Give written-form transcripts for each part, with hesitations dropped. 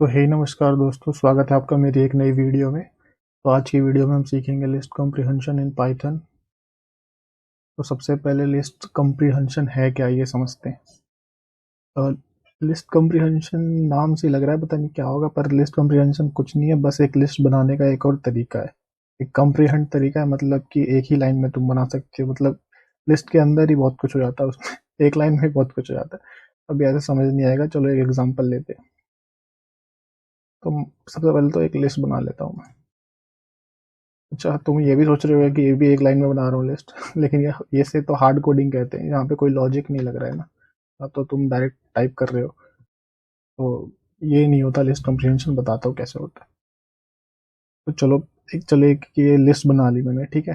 तो हे नमस्कार दोस्तों, स्वागत है आपका मेरी एक नई वीडियो में। तो आज की वीडियो में हम सीखेंगे लिस्ट कॉम्प्रिहेंशन इन पाइथन। तो सबसे पहले लिस्ट कॉम्प्रिहेंशन है क्या, ये समझते हैं। लिस्ट कॉम्प्रिहेंशन नाम से लग रहा है पता नहीं क्या होगा, पर लिस्ट कॉम्प्रिहेंशन कुछ नहीं है, बस एक लिस्ट बनाने का एक और तरीका है। एक कॉम्प्रिहेंड तरीका है, मतलब कि एक ही लाइन में तुम बना सकते हो। मतलब लिस्ट के अंदर ही बहुत कुछ हो जाता है उसमें एक लाइन में बहुत कुछ हो जाता है। अभी ऐसे समझ नहीं आएगा, चलो एक एग्जांपल लेते हैं। तो सबसे पहले तो एक लिस्ट बना लेता हूँ मैं। अच्छा, तुम ये भी सोच रहे हो कि ये भी एक लाइन में बना रहा हूँ लिस्ट लेकिन ये से तो हार्ड कोडिंग कहते हैं, यहाँ पे कोई लॉजिक नहीं लग रहा है ना। अब तो तुम डायरेक्ट टाइप कर रहे हो, तो ये नहीं होता। लिस्ट कॉम्प्रिहेंशन बताता हूँ कैसे होता है। तो चलो एक ये लिस्ट बना ली मैंने, ठीक है।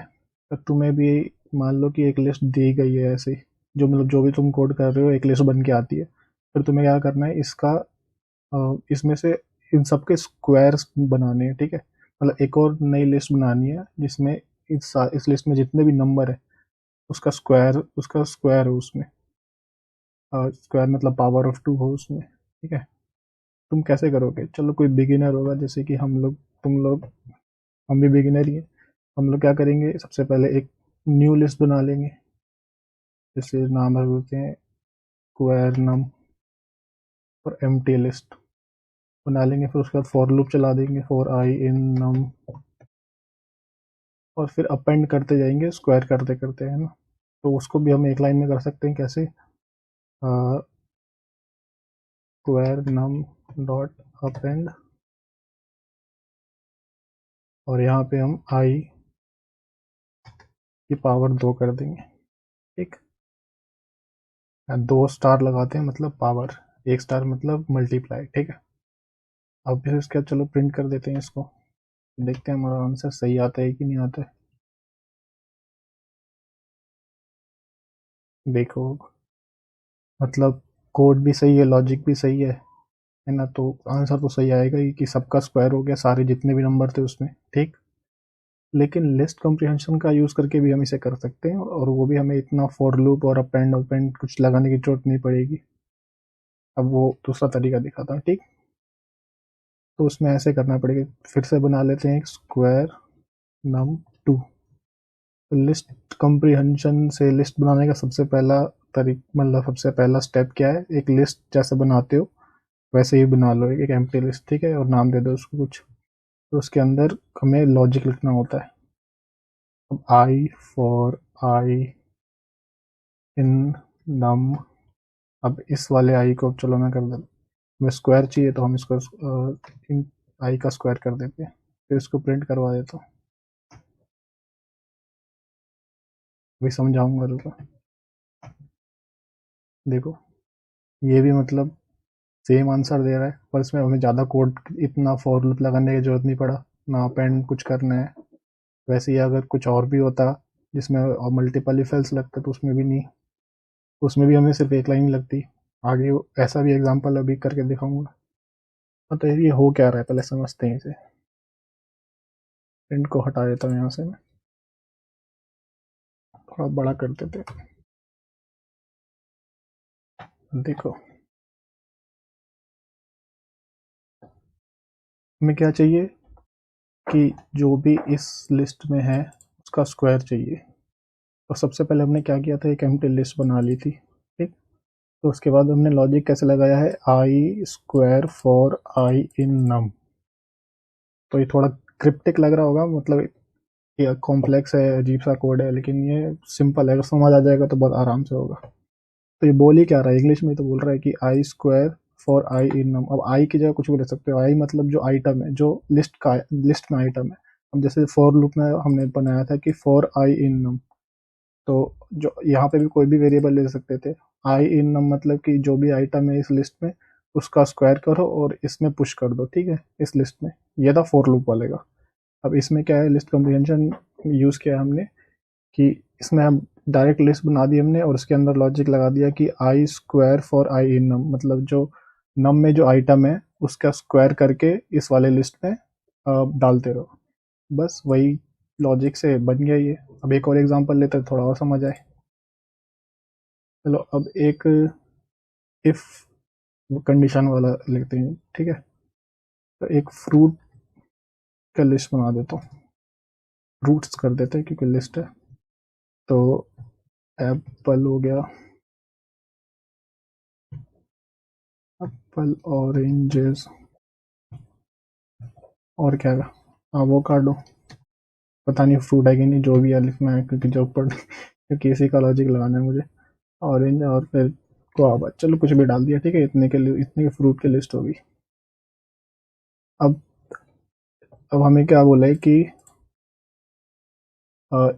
तो तुम्हें भी मान लो कि एक लिस्ट दी गई है ऐसे ही, जो मतलब जो भी तुम कोड कर रहे हो एक लिस्ट बन के आती है। फिर तुम्हें क्या करना है, इसका इसमें से इन सब के स्क्वायर्स बनाने हैं, ठीक है। मतलब एक और नई लिस्ट बनानी है जिसमें इस लिस्ट में जितने भी नंबर है उसका स्क्वायर हो उसमें। स्क्वायर मतलब पावर ऑफ 2 हो उसमें, ठीक है। तुम कैसे करोगे, चलो कोई बिगिनर होगा जैसे कि हम लोग, तुम लोग, हम भी बिगिनर ही हैं। हम लोग क्या करेंगे, सबसे पहले एक न्यू लिस्ट बना लेंगे। जैसे नाम रख देते हैं स्क्वायर नम और एम्प्टी लिस्ट बना लेंगे। फिर उसके बाद फॉर लूप चला देंगे, फॉर आई इन नम, और फिर अपेंड करते जाएंगे स्क्वायर करते करते, है ना। तो उसको भी हम एक लाइन में कर सकते हैं, कैसे, स्क्वायर नम डॉट अपेंड, और यहाँ पे हम आई की पावर 2 कर देंगे, ठीक। दो स्टार लगाते हैं मतलब पावर, एक स्टार मतलब मल्टीप्लाई, ठीक है। अब फिर इसके बाद चलो प्रिंट कर देते हैं इसको, देखते हैं हमारा आंसर सही आता है कि नहीं आता है। देखो, मतलब कोड भी सही है, लॉजिक भी सही है ना। तो आंसर तो सही आएगा ही कि सबका स्क्वायर हो गया, सारे जितने भी नंबर थे उसमें, ठीक। लेकिन लिस्ट कॉम्प्रिहेंशन का यूज़ करके भी हम इसे कर सकते हैं, और वो भी हमें इतना फॉर लूप और अपेंड अपेंड कुछ लगाने की जरूरत नहीं पड़ेगी। अब वो दूसरा तरीका दिखाता हूँ, ठीक। तो उसमें ऐसे करना पड़ेगा, फिर से बना लेते हैं स्क्वायर नम 2। तो लिस्ट कॉम्प्रिहेंशन से लिस्ट बनाने का सबसे पहला मतलब सबसे पहला स्टेप क्या है, एक लिस्ट जैसे बनाते हो वैसे ही बना लो, एक एम्प्टी लिस्ट, ठीक है, और नाम दे दो उसको कुछ। तो उसके अंदर हमें लॉजिक लिखना होता है। अब आई फॉर आई इन नम। अब इस वाले आई को चलो मैं कर देता हूँ, स्क्वायर चाहिए तो हम इसको इन आई का स्क्वायर कर देते हैं। फिर इसको प्रिंट करवा देता हूँ, अभी समझाऊंगा रुको। देखो, ये भी मतलब सेम आंसर दे रहा है, पर इसमें हमें ज़्यादा कोड, इतना फॉर लूप लगाने की जरूरत नहीं पड़ा ना, अपेंड कुछ करना है। वैसे ही अगर कुछ और भी होता जिसमें मल्टीपल इफेल्स लगता तो उसमें भी नहीं, तो उसमें भी हमें सिर्फ एक लाइन लगती। आगे ऐसा भी एग्जांपल अभी करके दिखाऊंगा। तो ये हो क्या रहा है पहले समझते हैं इसे। प्रिंट को हटा देता हूँ यहाँ से मैं, थोड़ा बड़ा कर देते हैं। देखो, हमें क्या चाहिए कि जो भी इस लिस्ट में है उसका स्क्वायर चाहिए। तो सबसे पहले हमने क्या किया था, एक एम्प्टी लिस्ट बना ली थी, ठीक। तो उसके बाद हमने लॉजिक कैसे लगाया है, आई स्क्वायर फॉर आई इन नम। तो ये थोड़ा क्रिप्टिक लग रहा होगा, मतलब ये कॉम्प्लेक्स है, अजीब सा कोड है, लेकिन ये सिंपल है, अगर समझ आ जाएगा तो बहुत आराम से होगा। तो ये बोल ही क्या रहा है, इंग्लिश में तो बोल रहा है कि आई स्क्वायर फॉर आई इन नम। अब आई की जगह कुछ भी ले सकते हो, आई मतलब जो आइटम है, जो लिस्ट में आइटम है। अब जैसे फॉर लूप में हमने बनाया था कि फॉर आई इन नम, तो जो यहाँ पे भी कोई भी वेरिएबल ले सकते थे। आई इन नम मतलब कि जो भी आइटम है इस लिस्ट में उसका स्क्वायर करो और इसमें पुश कर दो, ठीक है, इस लिस्ट में। ये था फॉर लूप वाले का। अब इसमें क्या है, लिस्ट कॉम्प्रिहेंशन यूज़ किया है हमने कि इसमें हम डायरेक्ट लिस्ट बना दी हमने, और उसके अंदर लॉजिक लगा दिया कि आई स्क्वायर फॉर आई इन नम, मतलब जो नम में जो आइटम है उसका स्क्वायर करके इस वाले लिस्ट में डालते रहो। बस वही लॉजिक से बन गया ये। अब एक और एग्जांपल लेते हैं, थोड़ा और समझ आए। चलो अब एक इफ कंडीशन वाला लेते हैं, ठीक है। तो एक फ्रूट का लिस्ट बना देता हूँ, फ्रूट्स कर देते हैं क्योंकि लिस्ट है। तो एप्पल हो गया, एप्पल, ऑरेंजेस, और क्या है, एवोकाडो। पता नहीं फ्रूट है कि नहीं, जो भी है लिखना है क्योंकि जो पढ़ क्योंकि इसी का लॉजिक लगाना है मुझे। ऑरेंज और फिर गुआवा, चलो कुछ भी डाल दिया, ठीक है। इतने के लिए, इतने के फ्रूट की लिस्ट होगी। अब अब हमें क्या बोला है कि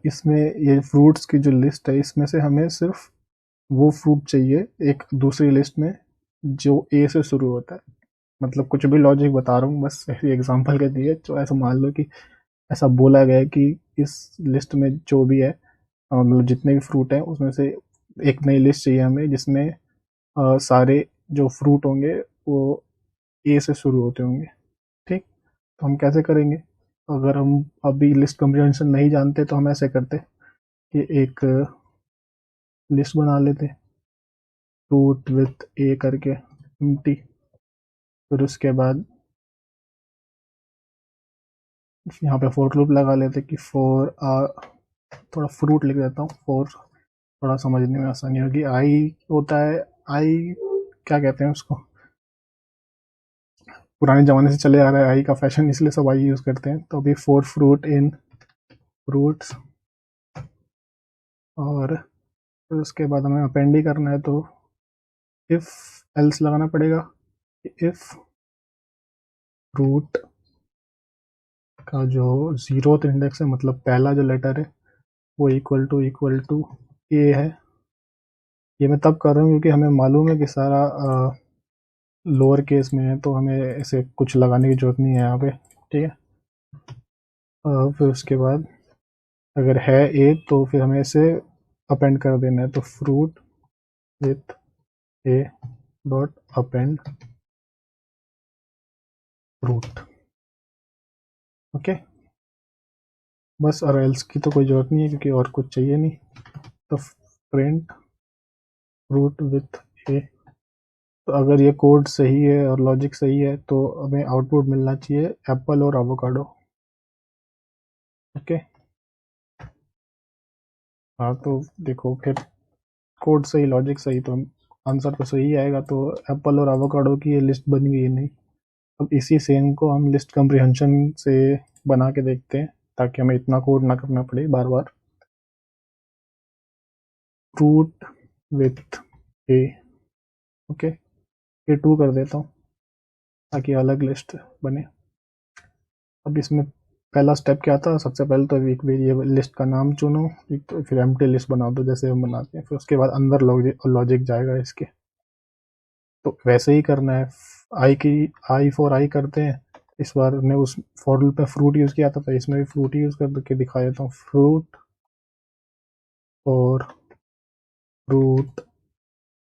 इसमें ये फ्रूट्स की जो लिस्ट है इसमें से हमें सिर्फ वो फ्रूट चाहिए एक दूसरी लिस्ट में जो ए से शुरू होता है। मतलब कुछ भी लॉजिक बता रहा हूँ बस एग्जांपल के लिए। तो ऐसा मान लो कि ऐसा बोला गया है कि इस लिस्ट में जो भी है, मतलब जितने भी फ्रूट हैं उसमें से एक नई लिस्ट चाहिए हमें जिसमें सारे जो फ्रूट होंगे वो ए से शुरू होते होंगे, ठीक। तो हम कैसे करेंगे? अगर हम अभी लिस्ट कम्प्रीहेंशन नहीं जानते तो हम ऐसे करते कि एक लिस्ट बना लेते, फ्रूट विथ ए करके, एम्प्टी। फिर उसके बाद यहाँ पे फोर लूप लगा लेते कि फोर, थोड़ा फ्रूट लिख देता हूँ, फोर, थोड़ा समझने में आसानी होगी। आई होता है, आई क्या कहते हैं उसको, पुराने ज़माने से चले आ रहा है आई का फैशन, इसलिए सब आई यूज़ करते हैं। तो अभी फोर फ्रूट इन फ्रूट्स, और फिर उसके बाद हमें अपेंड ही करना है तो इफ़ एल्स लगाना पड़ेगा। इफ़ फ्रूट का जो जीरोथ इंडेक्स है, मतलब पहला जो लेटर है वो इक्वल टू ए है। ये मैं तब कर रहा हूँ क्योंकि हमें मालूम है कि सारा लोअर केस में है, तो हमें ऐसे कुछ लगाने की जरूरत नहीं है यहाँ पे, ठीक है। फिर उसके बाद अगर है ए तो फिर हमें इसे अपेंड कर देना है। तो fruit with A dot append fruit, okay. बस, और एल्स की तो कोई ज़रूरत नहीं है क्योंकि और कुछ चाहिए नहीं। तो प्रिंट फ्रूट विथ ए। तो अगर ये कोड सही है और लॉजिक सही है तो हमें आउटपुट मिलना चाहिए एप्पल और एवोकाडो, ओके। हाँ तो देखो, फिर कोड सही, लॉजिक सही, तो आंसर तो सही आएगा। तो एप्पल और एवोकाडो की ये लिस्ट बन गई नहीं। अब इसी सेम को हम लिस्ट कम्प्रीहेंशन से बना के देखते हैं ताकि हमें इतना कोड ना करना पड़े बार बार। फ्रूट विथ ए, ओके, ये टू कर देता हूँ ताकि अलग लिस्ट बने। अब इसमें पहला स्टेप क्या था? सबसे पहले तो एक वेरिएबल लिस्ट का नाम चुनो, तो फिर एम्प्टी लिस्ट बना दो जैसे हम बनाते हैं। फिर उसके बाद अंदर लॉजिक जाएगा इसके। तो वैसे ही करना है। आई फॉर आई करते हैं। इस बार मैं उस फॉर लूप में फ्रूट यूज़ किया था तो इसमें भी फ्रूट यूज़ करके दिखा देता हूँ। फ्रूट और फ्रूट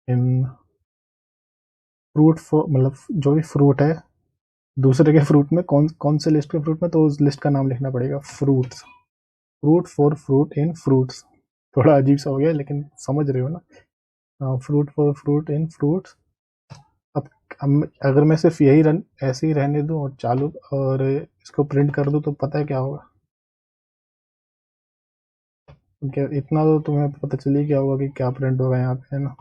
इन फ्रूट, फॉर मतलब जो भी फ्रूट है दूसरे के फ्रूट में, कौन कौन से लिस्ट के फ्रूट में, तो उस लिस्ट का नाम लिखना पड़ेगा। Fruits, fruit for fruit in fruits. थोड़ा अजीब सा हो गया लेकिन समझ रहे हो ना। Fruit for fruit in fruits. अब अगर मैं सिर्फ यही रन ऐसे ही रहने दूं और चालू और इसको प्रिंट कर दूं तो पता है क्या होगा? क्या इतना तो तुम्हें पता चल ही क्या होगा कि क्या प्रिंट होगा यहाँ पे, है ना।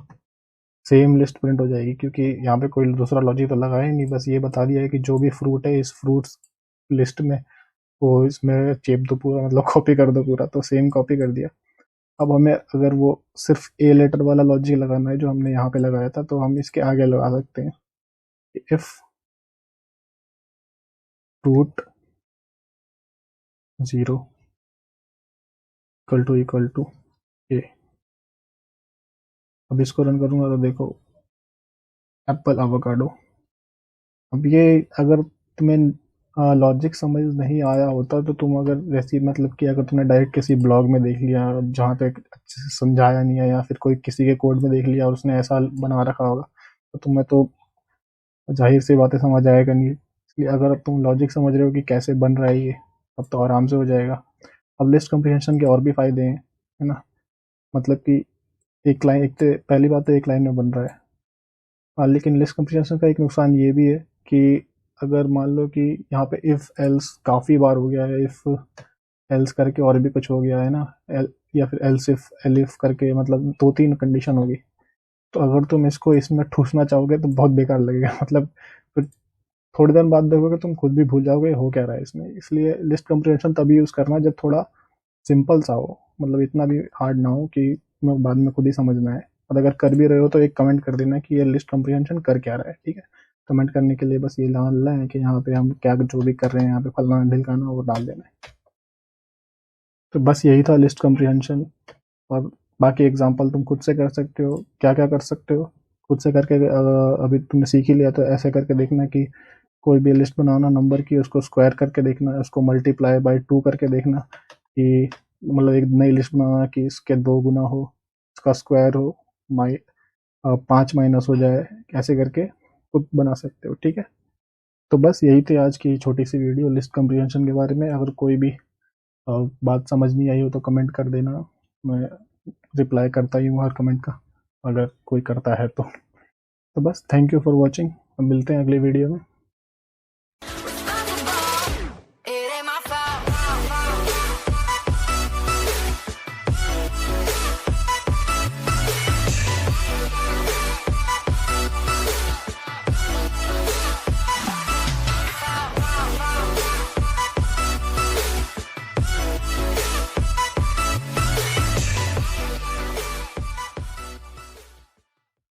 सेम लिस्ट प्रिंट हो जाएगी क्योंकि यहाँ पे कोई दूसरा लॉजिक तो लगा ही नहीं, बस ये बता दिया है कि जो भी फ्रूट है इस फ्रूट्स लिस्ट में वो इसमें चेप दो पूरा, मतलब कॉपी कर दो पूरा। तो सेम कॉपी कर दिया। अब हमें अगर वो सिर्फ ए लेटर वाला लॉजिक लगाना है जो हमने यहाँ पे लगाया था तो हम इसके आगे लगा सकते हैं। If root zero equal to a. अब इसको रन करूंगा तो देखो, एप्पल एवोकाडो। अब ये अगर तुम्हें लॉजिक समझ नहीं आया होता तो तुम अगर वैसी, मतलब कि अगर तुमने डायरेक्ट किसी ब्लॉग में देख लिया जहाँ पे अच्छे से समझाया नहीं है, या फिर कोई किसी के कोड में देख लिया और उसने ऐसा बना रखा होगा तो तुम्हें तो जाहिर सी बातें समझ आएगा नहीं। इसलिए अगर अब तुम लॉजिक समझ रहे हो कि कैसे बन रहा है ये, अब तो आराम से हो जाएगा। अब लिस्ट कम्प्रीहेंशन के और भी फायदे हैं, है ना। मतलब कि एक लाइन, एक तो पहली बात तो एक लाइन में बन रहा है। लेकिन लिस्ट कम्प्रीहेंशन का एक नुकसान ये भी है कि अगर मान लो कि यहाँ पे इफ़ एल्स काफ़ी बार हो गया है, इफ़ एल्स करके और भी कुछ हो गया है ना, या फिर एल्स इफ एलिफ करके, मतलब 2-3 कंडीशन होगी। तो अगर तुम इसको इसमें ठूसना चाहोगे तो बहुत बेकार लगेगा मतलब फिर थोड़ी देर बाद देखोगे तुम खुद भी भूल जाओगे हो क्या रहा है इसमें। इसलिए लिस्ट कंप्रीहेंशन तभी यूज़ करना जब थोड़ा सिंपल सा हो, मतलब इतना भी हार्ड ना हो कि तुम्हें बाद में खुद ही समझना है। और अगर कर भी रहे हो तो एक कमेंट कर देना कि ये लिस्ट कंप्रीहेंशन कर क्या रहा है, ठीक है। कमेंट करने के लिए बस ये डालना है कि यहाँ पे हम क्या जो भी कर रहे हैं, यहाँ पे फलाना ढिलकाना, वो डाल देना है। तो बस यही था लिस्ट कंप्रीहेंशन। और बाकी एग्जांपल तुम खुद से कर सकते हो, क्या क्या कर सकते हो खुद से करके। अभी तुमने सीख ही लिया तो ऐसे करके देखना कि कोई भी लिस्ट बनाना नंबर की, उसको स्क्वायर करके देखना, उसको मल्टीप्लाई बाय 2 करके देखना कि मतलब एक नई लिस्ट बनाना कि इसके 2 गुना हो, इसका स्क्वायर हो, 5 माइनस हो जाए, ऐसे करके खुद बना सकते हो, ठीक है। तो बस यही थी आज की छोटी सी वीडियो लिस्ट कंप्रीहेंशन के बारे में। अगर कोई भी बात समझ नहीं आई हो तो कमेंट कर देना, मैं रिप्लाई करता ही हूँ हर कमेंट का, अगर कोई करता है तो बस थैंक यू फॉर वॉचिंग। हम मिलते हैं अगली वीडियो में।